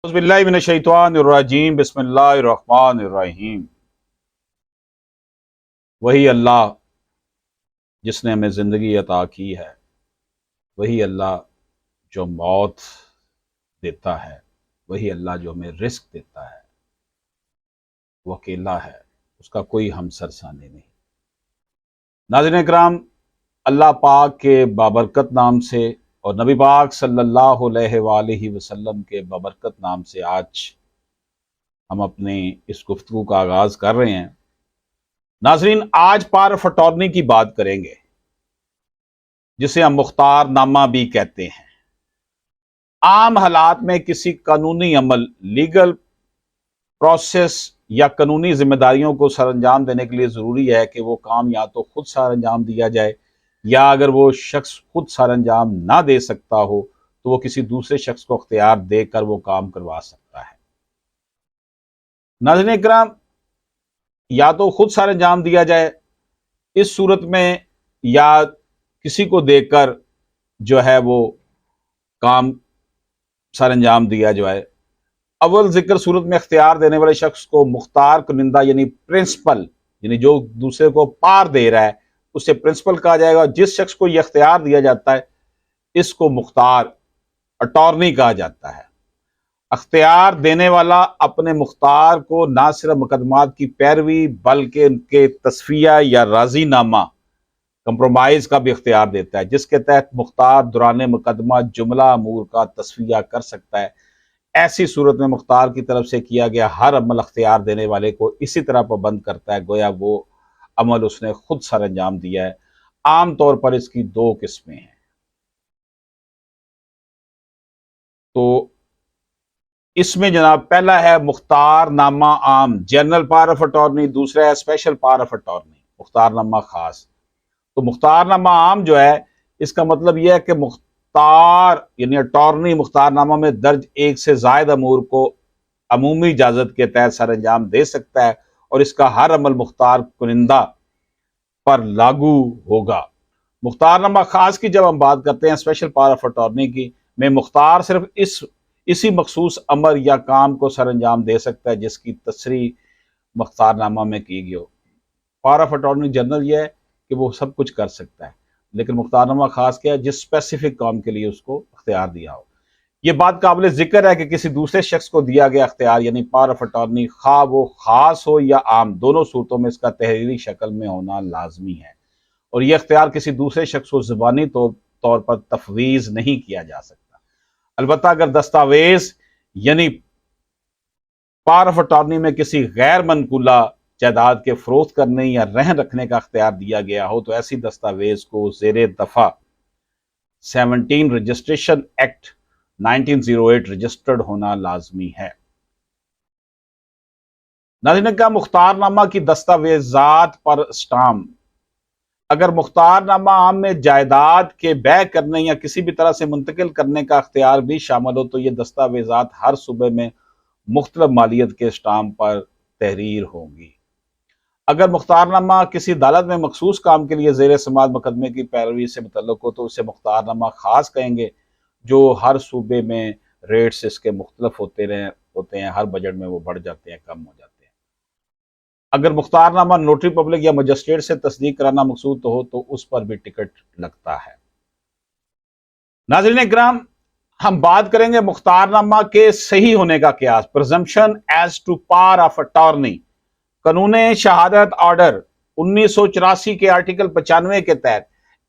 اعوذ باللہ من الشیطان الرجیم بسم اللہ الرحمن الرحیم۔ وہی اللہ جس نے ہمیں زندگی عطا کی ہے، وہی اللہ جو موت دیتا ہے، وہی اللہ جو ہمیں رزق دیتا ہے۔ وہ اکیلا ہے، اس کا کوئی ہمسر ثانی نہیں۔ ناظرین اکرام، اللہ پاک کے بابرکت نام سے اور نبی پاک صلی اللہ علیہ وآلہ وسلم کے بابرکت نام سے آج ہم اپنی اس گفتگو کا آغاز کر رہے ہیں۔ ناظرین، آج پاور آف اٹارنی کی بات کریں گے، جسے ہم مختار نامہ بھی کہتے ہیں۔ عام حالات میں کسی قانونی عمل، لیگل پروسیس یا قانونی ذمہ داریوں کو سر انجام دینے کے لیے ضروری ہے کہ وہ کام یا تو خود سر انجام دیا جائے، یا اگر وہ شخص خود سر انجام نہ دے سکتا ہو تو وہ کسی دوسرے شخص کو اختیار دے کر وہ کام کروا سکتا ہے۔ ناظرین اکرام، یا تو خود سر انجام دیا جائے، اس صورت میں یا کسی کو دے کر جو ہے وہ کام سر انجام دیا جائے۔ اول ذکر صورت میں اختیار دینے والے شخص کو مختار کنندہ یعنی پرنسپل، یعنی جو دوسرے کو پار دے رہا ہے اسے پرنسپل کہا جائے گا۔ جس شخص کو یہ اختیار دیا جاتا ہے اس کو مختار اٹارنی کہا جاتا ہے۔ اختیار دینے والا اپنے مختار کو نہ صرف مقدمات کی پیروی بلکہ ان کے تصفیہ یا راضی نامہ کمپرومائز کا بھی اختیار دیتا ہے، جس کے تحت مختار دوران مقدمہ جملہ امور کا تصفیہ کر سکتا ہے۔ ایسی صورت میں مختار کی طرف سے کیا گیا ہر عمل اختیار دینے والے کو اسی طرح پابند کرتا ہے گویا وہ عمل اس نے خود سر انجام دیا ہے۔ عام طور پر اس کی دو قسمیں ہیں۔ تو اس میں جناب پہلا ہے مختار نامہ عام، جنرل پاور آف اٹارنی، دوسرا ہے اسپیشل پاور آف اٹارنی، مختار نامہ خاص۔ تو مختار نامہ عام جو ہے، اس کا مطلب یہ ہے کہ مختار یعنی اٹارنی مختار نامہ میں درج ایک سے زائد امور کو عمومی اجازت کے تحت سر انجام دے سکتا ہے اور اس کا ہر عمل مختار کنندہ پر لاگو ہوگا۔ مختار نامہ خاص کی جب ہم بات کرتے ہیں اسپیشل پاور آف اٹارنی کی، میں مختار صرف اسی مخصوص امر یا کام کو سر انجام دے سکتا ہے جس کی تصریح مختار نامہ میں کی گئی ہو۔ پاور آف اٹارنی جنرل یہ ہے کہ وہ سب کچھ کر سکتا ہے، لیکن مختار نامہ خاص کیا ہے؟ جس اسپیسیفک کام کے لیے اس کو اختیار دیا ہو۔ یہ بات قابل ذکر ہے کہ کسی دوسرے شخص کو دیا گیا اختیار یعنی پاور آف اٹارنی، خواہ وہ خاص ہو یا عام، دونوں صورتوں میں اس کا تحریری شکل میں ہونا لازمی ہے، اور یہ اختیار کسی دوسرے شخص کو زبانی طور پر تفویض نہیں کیا جا سکتا۔ البتہ اگر دستاویز یعنی پاور آف اٹارنی میں کسی غیر منقولہ جائیداد کے فروخت کرنے یا رہن رکھنے کا اختیار دیا گیا ہو تو ایسی دستاویز کو زیر دفعہ 17 رجسٹریشن ایکٹ 1908 رجسٹرڈ ہونا لازمی ہے۔ ناظرین کا مختار نامہ کی دستاویزات پر اسٹامپ۔ اگر مختار نامہ عام میں جائیداد کے بیع کرنے یا کسی بھی طرح سے منتقل کرنے کا اختیار بھی شامل ہو تو یہ دستاویزات ہر صوبے میں مختلف مالیت کے اسٹامپ پر تحریر ہوں گی۔ اگر مختار نامہ کسی عدالت میں مخصوص کام کے لیے زیر سماعت مقدمے کی پیروی سے متعلق ہو تو اسے مختار نامہ خاص کہیں گے، جو ہر صوبے میں ریٹس اس کے مختلف ہوتے ہیں، ہر بجٹ میں وہ بڑھ جاتے ہیں، کم ہو جاتے ہیں۔ اگر مختار نامہ نوٹری پبلک یا مجسٹریٹ سے تصدیق کرانا مقصود ہو تو اس پر بھی ٹکٹ لگتا ہے۔ ناظرین اکرام، ہم بات کریں گے مختار نامہ کے صحیح ہونے کا قیاس، presumption as to power of attorney. قانون شہادت آرڈر 1984 کے آرٹیکل 95 کے تحت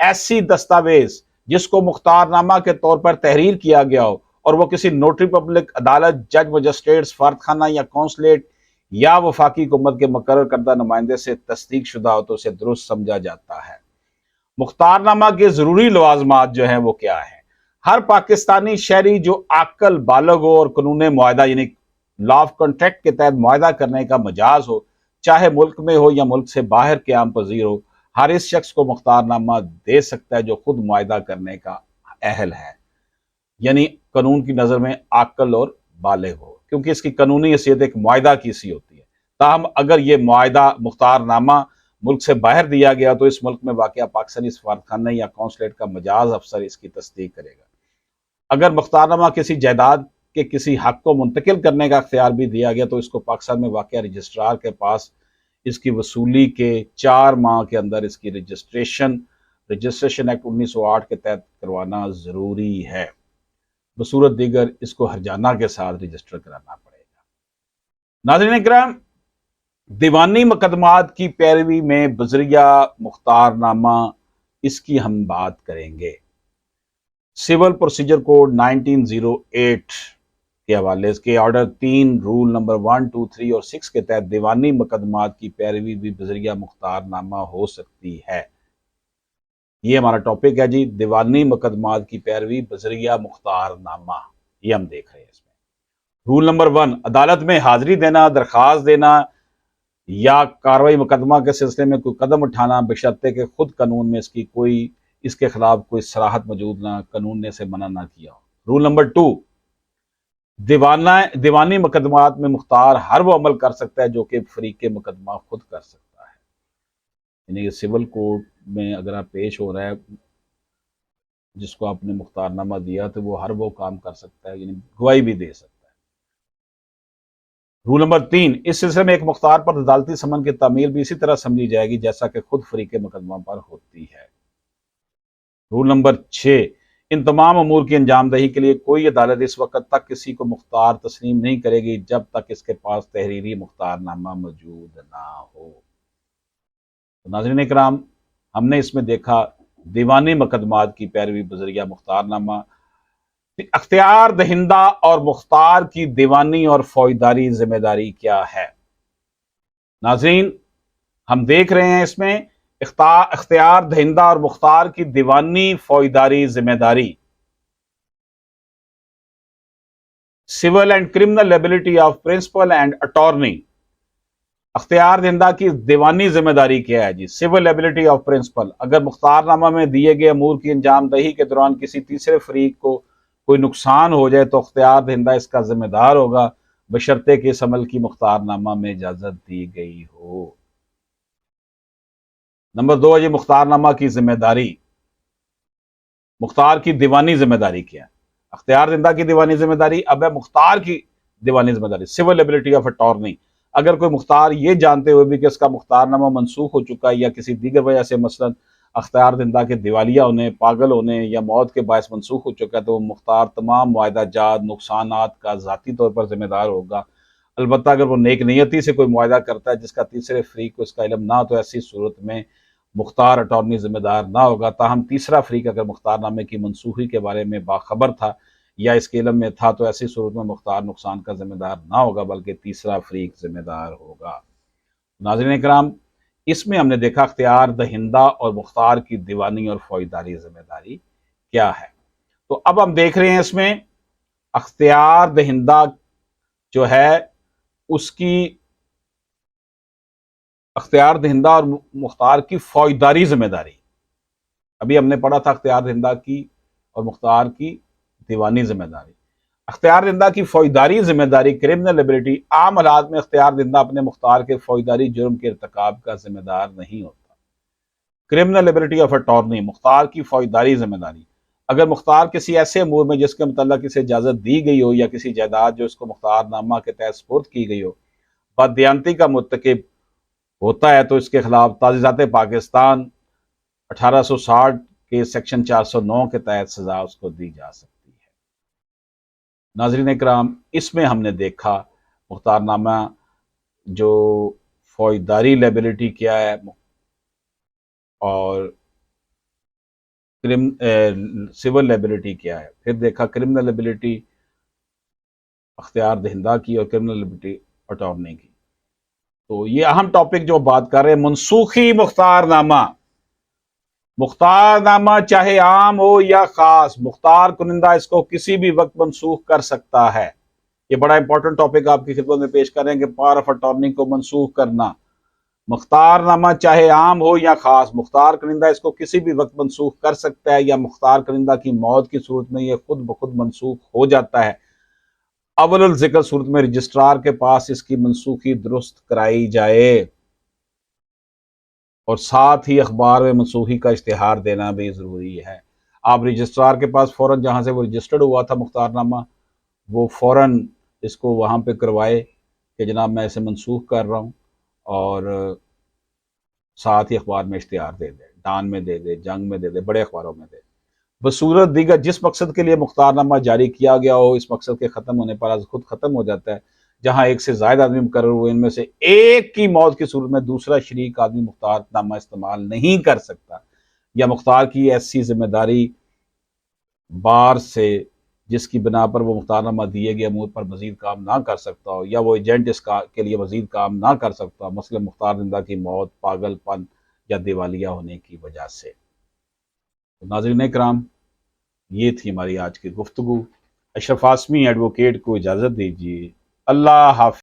ایسی دستاویز جس کو مختار نامہ کے طور پر تحریر کیا گیا ہو اور وہ کسی نوٹری پبلک، عدالت، جج، مجسٹریٹ، سفارت خانہ یا کونسلیٹ یا وفاقی حکومت کے مقرر کردہ نمائندے سے تصدیق شدہ ہو تو اسے درست سمجھا جاتا ہے۔ مختار نامہ کے ضروری لوازمات جو ہیں وہ کیا ہیں؟ ہر پاکستانی شہری جو عاقل، بالغ ہو اور قانون معاہدہ یعنی لا آف کانٹریکٹ کے تحت معاہدہ کرنے کا مجاز ہو، چاہے ملک میں ہو یا ملک سے باہر قیام پذیر ہو، ہر اس شخص کو مختار نامہ دے سکتا ہے جو خود معاہدہ کرنے کا اہل ہے، یعنی قانون کی نظر میں عاقل اور بالغ ہو، کیونکہ اس کی قانونی حیثیت ایک معاہدہ کی سی ہوتی ہے۔ تاہم اگر یہ معاہدہ مختار نامہ ملک سے باہر دیا گیا تو اس ملک میں واقع پاکستانی سفارت خانے یا کونسلیٹ کا مجاز افسر اس کی تصدیق کرے گا۔ اگر مختار نامہ کسی جائیداد کے کسی حق کو منتقل کرنے کا اختیار بھی دیا گیا، تو اس کو پاکستان میں واقع رجسٹرار کے پاس اس کی وصولی کے 4 ماہ کے اندر اس کی رجسٹریشن ایکٹ 1908 کے تحت کروانا ضروری ہے۔ بصورت دیگر اس کو ہرجانہ کے ساتھ رجسٹر کرانا پڑے گا۔ ناظرین کرام، دیوانی مقدمات کی پیروی میں بذریعہ مختار نامہ، اس کی ہم بات کریں گے۔ سول پروسیجر کوڈ 1908 کے حوالے کے آرڈر 3 رول نمبر 1، 2، 3 اور 6 کے تحت دیوانی مقدمات کی پیروی بھی بذریعہ مختار نامہ ہو سکتی ہے۔ یہ ہمارا ٹاپک ہے جی، دیوانی مقدمات کی پیروی بذریعہ مختار نامہ، یہ ہم دیکھ رہے ہیں اس میں۔ رول نمبر 1، عدالت میں حاضری دینا، درخواست دینا یا کارروائی مقدمہ کے سلسلے میں کوئی قدم اٹھانا بشرطے کہ خود قانون میں اس کے خلاف کوئی صراحت موجود نہ، قانون نے اسے منع نہ کیا ہو۔ رول نمبر 2، دیوانی مقدمات میں مختار ہر وہ عمل کر سکتا ہے جو کہ فریق مقدمہ خود کر سکتا ہے۔ یعنی کہ سول کوڈ میں اگر آپ پیش ہو رہا ہے، جس کو آپ نے مختار نامہ دیا تو وہ ہر وہ کام کر سکتا ہے، یعنی گواہی بھی دے سکتا ہے۔ رول نمبر 3، اس سلسلے میں ایک مختار پر عدالتی سمن کی تعمیل بھی اسی طرح سمجھی جائے گی جیسا کہ خود فریق مقدمہ پر ہوتی ہے۔ رول نمبر 6، ان تمام امور کی انجام دہی کے لیے کوئی عدالت اس وقت تک کسی کو مختار تسلیم نہیں کرے گی جب تک اس کے پاس تحریری مختار نامہ موجود نہ ہو۔ ناظرین اکرام، ہم نے اس میں دیکھا دیوانی مقدمات کی پیروی بذریعہ مختار نامہ، اختیار دہندہ اور مختار کی دیوانی اور فوجداری ذمہ داری کیا ہے۔ ناظرین، ہم دیکھ رہے ہیں اس میں اختیار دہندہ اور مختار کی دیوانی فوجداری ذمہ داری، civil and criminal liability of principal and attorney. اختیار دہندہ کی دیوانی ذمہ داری کیا ہے جی؟ سول لیبلٹی آف پرنسپل، اگر مختار نامہ میں دیے گئے امور کی انجام دہی کے دوران کسی تیسرے فریق کو کوئی نقصان ہو جائے تو اختیار دہندہ اس کا ذمہ دار ہوگا بشرطے کہ اس عمل کی مختار نامہ میں اجازت دی گئی ہو۔ نمبر 2 ہے جی مختار نامہ کی ذمہ داری۔ مختار کی دیوانی ذمہ داری کیا ہے؟ اختیار دہندہ کی دیوانی ذمہ داری، اب ہے مختار کی دیوانی ذمہ داری، سول لیبلٹی آف اٹارنی۔ اگر کوئی مختار یہ جانتے ہوئے بھی کہ اس کا مختار نامہ منسوخ ہو چکا ہے یا کسی دیگر وجہ سے مثلا اختیار دہندہ کے دیوالیہ ہونے، پاگل ہونے یا موت کے باعث منسوخ ہو چکا ہے، تو وہ مختار تمام معاہدہ جات نقصانات کا ذاتی طور پر ذمہ دار ہوگا۔ البتہ اگر وہ نیک نیتی سے کوئی معاہدہ کرتا ہے جس کا تیسرے فریق کو اس کا علم نہ ہو تو ایسی صورت میں مختار اٹارنی ذمہ دار نہ ہوگا۔ تاہم تیسرا فریق اگر مختار نامے کی منسوخی کے بارے میں باخبر تھا یا اس کے علم میں تھا تو ایسی صورت میں مختار نقصان کا ذمہ دار نہ ہوگا بلکہ تیسرا فریق ذمہ دار ہوگا۔ ناظرین اکرام، اس میں ہم نے دیکھا اختیار دہندہ اور مختار کی دیوانی اور فوجداری ذمہ داری کیا ہے۔ تو اب ہم دیکھ رہے ہیں اس میں اختیار دہندہ جو ہے اس کی اختیار دہندہ اور مختار کی فوجداری ذمہ داری۔ ابھی ہم نے پڑھا تھا اختیار دہندہ کی اور مختار کی دیوانی ذمہ داری۔ اختیار دہندہ کی فوجداری ذمہ داری، کرمنل لیبلٹی، عام حالات میں اختیار دہندہ اپنے مختار کے فوجداری جرم کے ارتکاب کا ذمہ دار نہیں ہوتا۔ کرمنل لیبلٹی آف اٹارنی، مختار کی فوجداری ذمہ داری، اگر مختار کسی ایسے امور میں جس کے متعلق اسے اجازت دی گئی ہو یا کسی جائیداد جو اس کو مختار نامہ کے تحت سپرد کی گئی ہو بددیانتی کا مرتکب ہوتا ہے تو اس کے خلاف تعزیرات پاکستان 1860 کے سیکشن 409 کے تحت سزا اس کو دی جا سکتی ہے۔ ناظرین اکرام، اس میں ہم نے دیکھا مختار نامہ جو فوجداری لیبلٹی کیا ہے اور سول لیبلٹی کیا ہے، پھر دیکھا کرمنل لیبلٹی اختیار دہندہ کی اور کرمنل لیبلٹی اٹارنی کی۔ تو یہ اہم ٹاپک جو بات کر رہے ہیں، منسوخی مختار نامہ۔ مختار نامہ چاہے عام ہو یا خاص، مختار کنندہ اس کو کسی بھی وقت منسوخ کر سکتا ہے۔ یہ بڑا امپورٹنٹ ٹاپک آپ کی خدمت میں پیش کر رہے ہیں کہ پاور آف اٹارنی کو منسوخ کرنا۔ مختار نامہ چاہے عام ہو یا خاص، مختار کنندہ اس کو کسی بھی وقت منسوخ کر سکتا ہے یا مختار کنندہ کی موت کی صورت میں یہ خود بخود منسوخ ہو جاتا ہے۔ اول الذکر صورت میں رجسٹرار کے پاس اس کی منسوخی درست کرائی جائے اور ساتھ ہی اخبار میں منسوخی کا اشتہار دینا بھی ضروری ہے۔ آپ رجسٹرار کے پاس فوراً جہاں سے وہ رجسٹرڈ ہوا تھا مختار نامہ وہ فوراً اس کو وہاں پہ کروائے کہ جناب میں اسے منسوخ کر رہا ہوں، اور ساتھ ہی اخبار میں اشتہار دے دے، ڈان میں دے دے، جنگ میں دے دے، بڑے اخباروں میں دے دے۔ بصورت دیگر جس مقصد کے لیے مختار نامہ جاری کیا گیا ہو، اس مقصد کے ختم ہونے پر خود ختم ہو جاتا ہے۔ جہاں ایک سے زائد آدمی مقرر ہوئے، ان میں سے ایک کی موت کی صورت میں دوسرا شریک آدمی مختار نامہ استعمال نہیں کر سکتا، یا مختار کی ایسی ذمہ داری بار سے جس کی بنا پر وہ مختار نامہ دیے گئے امور پر مزید کام نہ کر سکتا ہو، یا وہ ایجنٹ اس کے لیے مزید کام نہ کر سکتا، مثلا مختار زندہ کی موت، پاگل پن یا دیوالیہ ہونے کی وجہ سے۔ تو ناظرین اکرام، یہ تھی ہماری آج کی گفتگو۔ اشرف آسمی ایڈوکیٹ کو اجازت دیجیے۔ اللہ حافظ۔